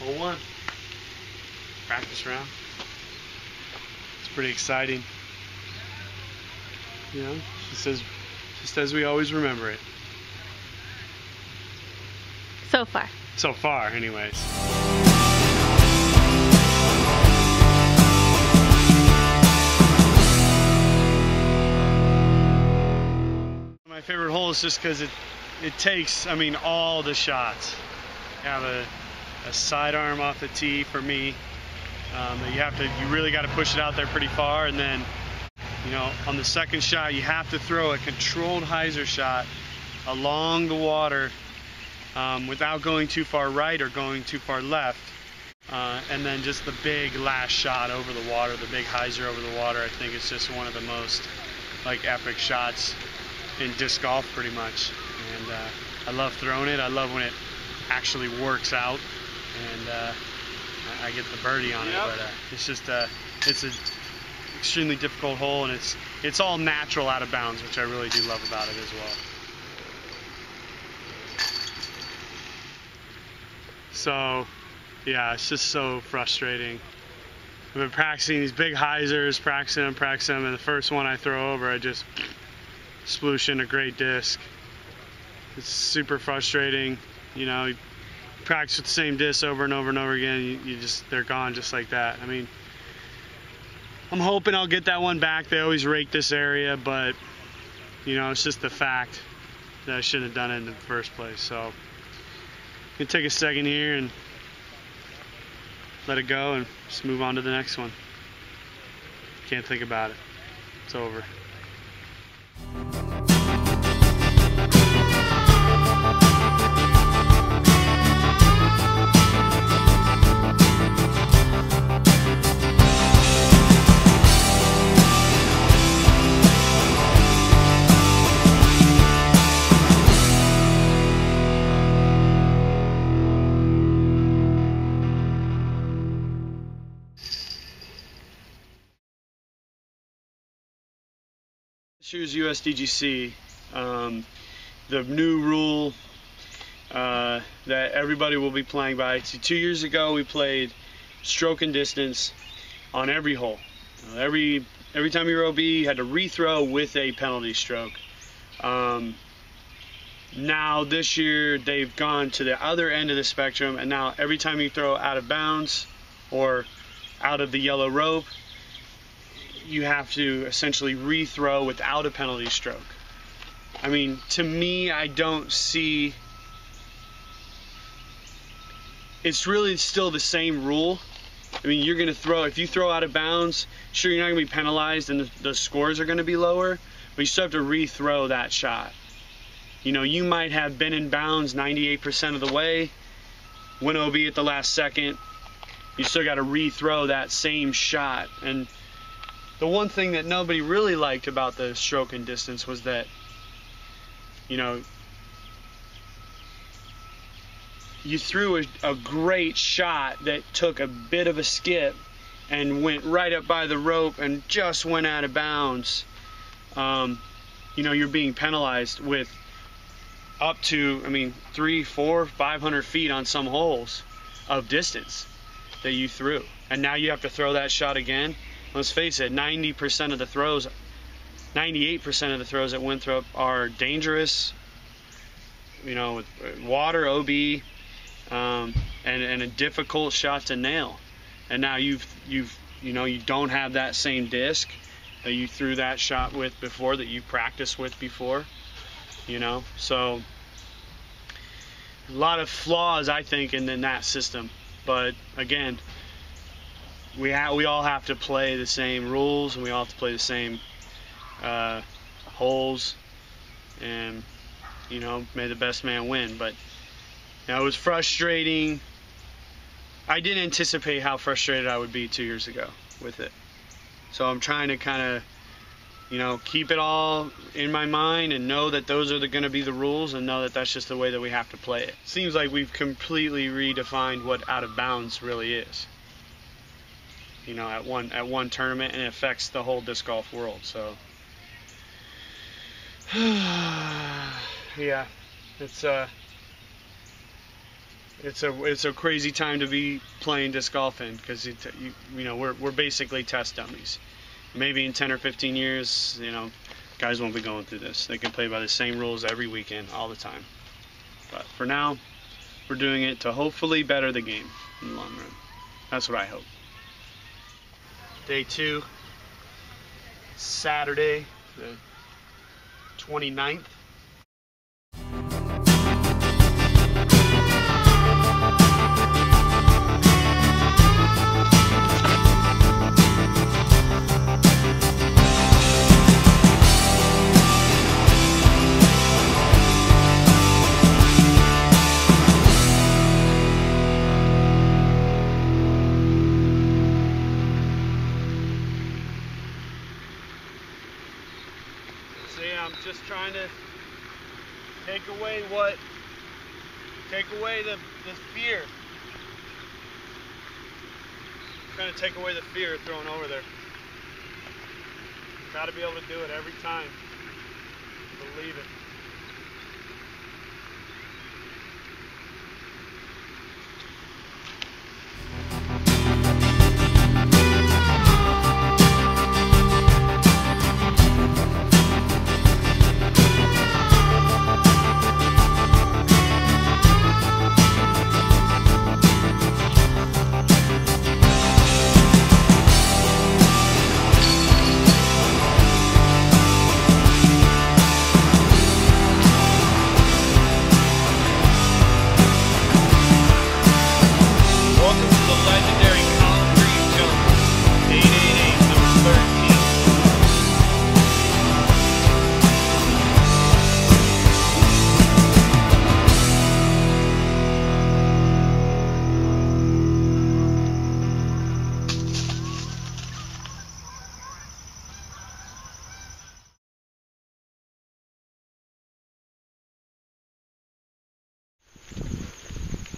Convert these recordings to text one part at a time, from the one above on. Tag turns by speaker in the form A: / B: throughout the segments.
A: Hole one. Practice round. It's pretty exciting. You know, just as we always remember it.
B: So far.
A: So far, anyways. My favorite hole is just because it takes, I mean, all the shots. You have a sidearm off the tee for me. You really got to push it out there pretty far, and then, you know, on the second shot, you have to throw a controlled hyzer shot along the water without going too far right or going too far left. And then just the big last shot over the water, the big hyzer over the water, I think it's just one of the most like epic shots in disc golf pretty much. And I love throwing it. I love when it actually works out and I get the birdie on it. But it's just it's an extremely difficult hole, and it's all natural out of bounds, which I really do love about it as well. So yeah, it's just so frustrating. I've been practicing these big hyzers, practicing them, and the first one I throw over, I just sploosh in a great disc. It's super frustrating. You know, you practice with the same disc over and over and over again, they're gone just like that. I mean, I'm hoping I'll get that one back. They always rake this area, but you know, it's just the fact that I shouldn't have done it in the first place. So I'm gonna take a second here and let it go and just move on to the next one. Can't think about it. It's over. This year's USDGC, the new rule that everybody will be playing by. So 2 years ago we played stroke and distance on every hole. Every time you were OB, you had to rethrow with a penalty stroke. Now this year they've gone to the other end of the spectrum, and now every time you throw out of bounds or out of the yellow rope, you have to essentially rethrow without a penalty stroke. I mean, to me, I don't see, it's really still the same rule. I mean, you're gonna throw, if you throw out of bounds, sure, you're not gonna be penalized and the scores are gonna be lower, but you still have to rethrow that shot. You know, you might have been in bounds 98% of the way, went OB at the last second, you still gotta rethrow that same shot. And the one thing that nobody really liked about the stroke and distance was that, you know, you threw a great shot that took a bit of a skip and went right up by the rope and just went out of bounds. You know, you're being penalized with up to, I mean, 300, 400, 500 feet on some holes of distance that you threw. And now you have to throw that shot again. Let's face it, 90% of the throws, 98% of the throws at Winthrop are dangerous, you know, with water, OB, and a difficult shot to nail. And now you know, you don't have that same disc that you threw that shot with before, that you practiced with before, you know. So a lot of flaws, I think, in that system. But again, we all have to play the same rules, and we all have to play the same holes, and you know, may the best man win. But you know, it was frustrating. I didn't anticipate how frustrated I would be 2 years ago with it, so I'm trying to kind of, you know, keep it all in my mind and know that those are going to be the rules, and know that that's just the way that we have to play it. Seems like we've completely redefined what out of bounds really is, you know, at one tournament, and it affects the whole disc golf world. So yeah, it's it's a crazy time to be playing disc golf in, because you know we're basically test dummies. Maybe in 10 or 15 years, you know, guys won't be going through this. They can play by the same rules every weekend, all the time. But for now, we're doing it to hopefully better the game in the long run. That's what I hope. Day 2, Saturday, the 29th. I'm just trying to take away the fear. I'm trying to take away the fear of throwing over there. Got to be able to do it every time. Believe it.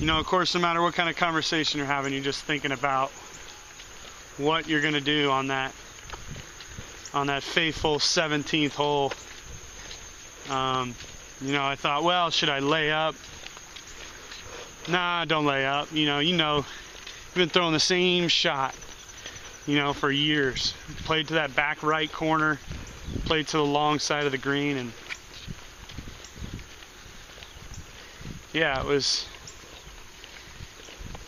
A: You know, of course, no matter what kind of conversation you're having, you're just thinking about what you're gonna do on that faithful 17th hole. You know, I thought, well, should I lay up? Nah, don't lay up. You know, you've been throwing the same shot, you know, for years. Played to that back right corner, played to the long side of the green, and yeah, it was,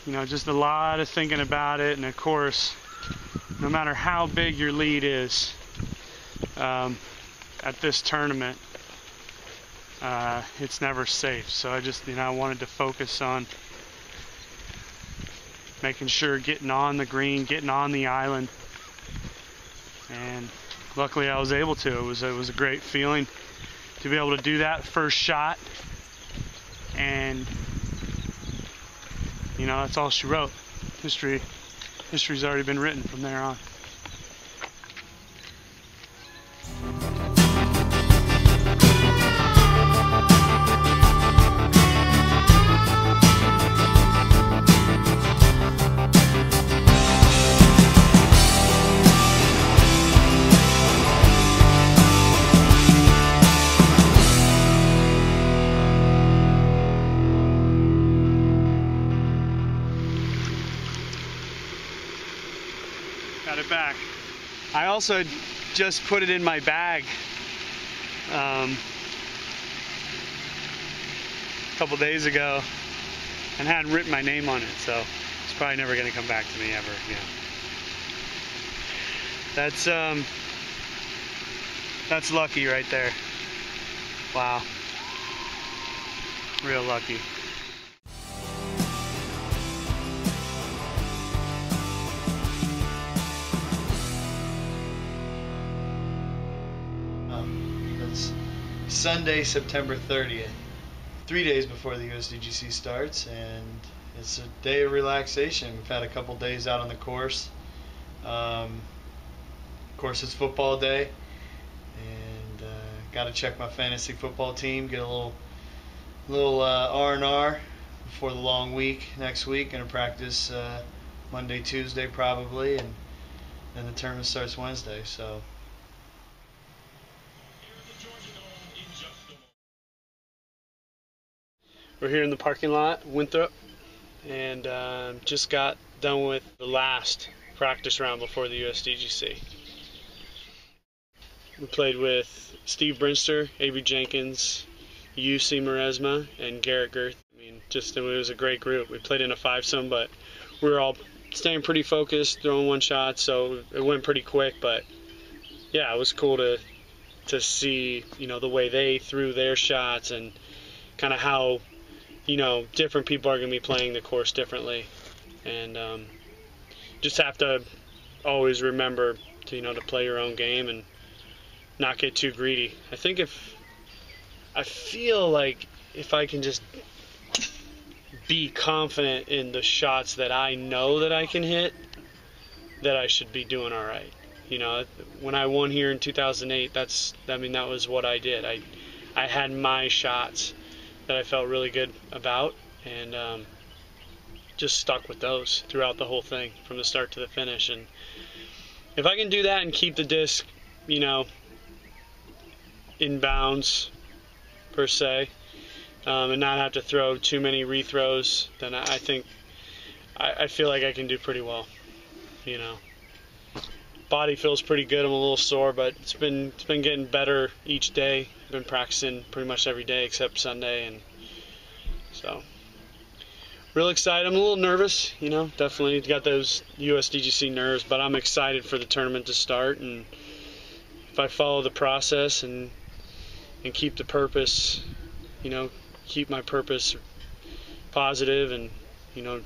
A: you know, just a lot of thinking about it. And of course, no matter how big your lead is at this tournament, it's never safe. So I just, you know, I wanted to focus on making sure getting on the green, getting on the island, and luckily I was able to. It was a great feeling to be able to do that first shot, and you know, that's all she wrote. History's already been written from there on. Got it back. I also just put it in my bag a couple days ago and hadn't written my name on it, so it's probably never going to come back to me ever again. That's lucky right there. Wow. Real lucky. It's Sunday, September 30th, 3 days before the USDGC starts, and it's a day of relaxation. We've had a couple days out on the course. Of course, it's football day, and got to check my fantasy football team, get a little R&R before the long week next week. Going to practice Monday, Tuesday probably, and then the tournament starts Wednesday. So. We're here in the parking lot, Winthrop, and just got done with the last practice round before the USDGC. We played with Steve Brinster, Avery Jenkins, UC Maresma, and Garrett Girth. I mean, it was a great group. We played in a fivesome, but we were all staying pretty focused, throwing one shot, so it went pretty quick. But yeah, it was cool to see, you know, the way they threw their shots and kind of how, you know, different people are going to be playing the course differently, and just have to always remember to, you know, to play your own game and not get too greedy. I feel like if I can just be confident in the shots that I know that I can hit, that I should be doing all right. You know, when I won here in 2008, that was what I did. I had my shots that I felt really good about, and just stuck with those throughout the whole thing, from the start to the finish. And if I can do that and keep the disc, you know, in bounds per se, and not have to throw too many rethrows, then I think I feel like I can do pretty well. You know, body feels pretty good. I'm a little sore, but it's been getting better each day. I've been practicing pretty much every day except Sunday, and so real excited. I'm a little nervous, you know, definitely got those USDGC nerves, but I'm excited for the tournament to start. And if I follow the process and keep the purpose, you know, keep my purpose positive, and, you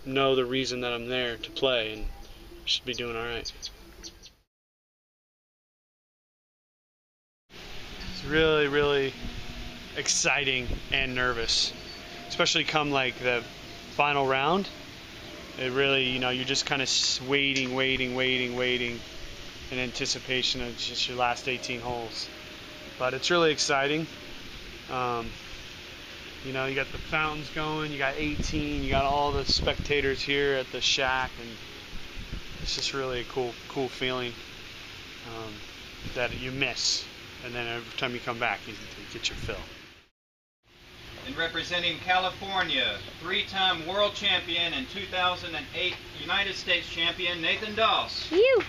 A: know the reason that I'm there to play, and should be doing all right. It's really, really exciting and nervous, especially come like the final round. It really, you know, you're just kind of waiting in anticipation of just your last 18 holes. But it's really exciting. You know, you got the fountains going, you got 18, you got all the spectators here at the shack, and it's just really a cool feeling that you miss, and then every time you come back, you get your fill.
B: And representing California, 3-time world champion and 2008 United States champion, Nathan Doss.
C: You.